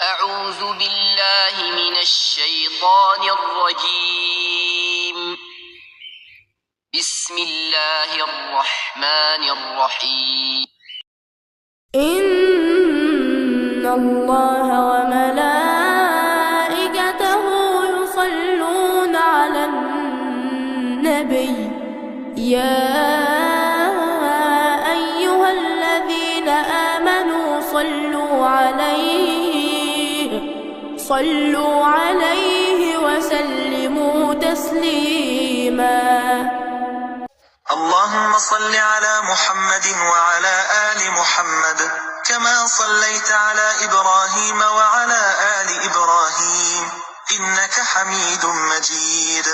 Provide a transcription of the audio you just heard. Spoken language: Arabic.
أعوذ بالله من الشيطان الرجيم. بسم الله الرحمن الرحيم. إن الله وملائكته يصلون على النبي يا أيها الذين آمنوا صلوا عليه وسلموا تسليما. اللهم صل على محمد وعلى آل محمد كما صليت على إبراهيم وعلى آل إبراهيم إنك حميد مجيد.